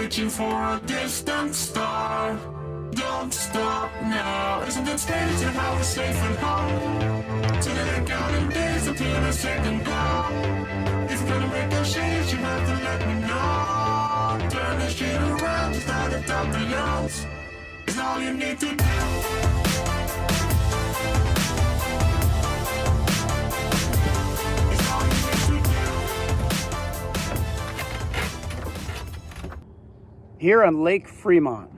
reaching for a distant star. Don't stop now. Isn't it strange how we're safe and home? Together counting days until the second call. If you're gonna make a change, you have to let me know. Turn the shit around, start it up the yards. It's all you need to do. It's all you need to do. Here on Lake Fremont.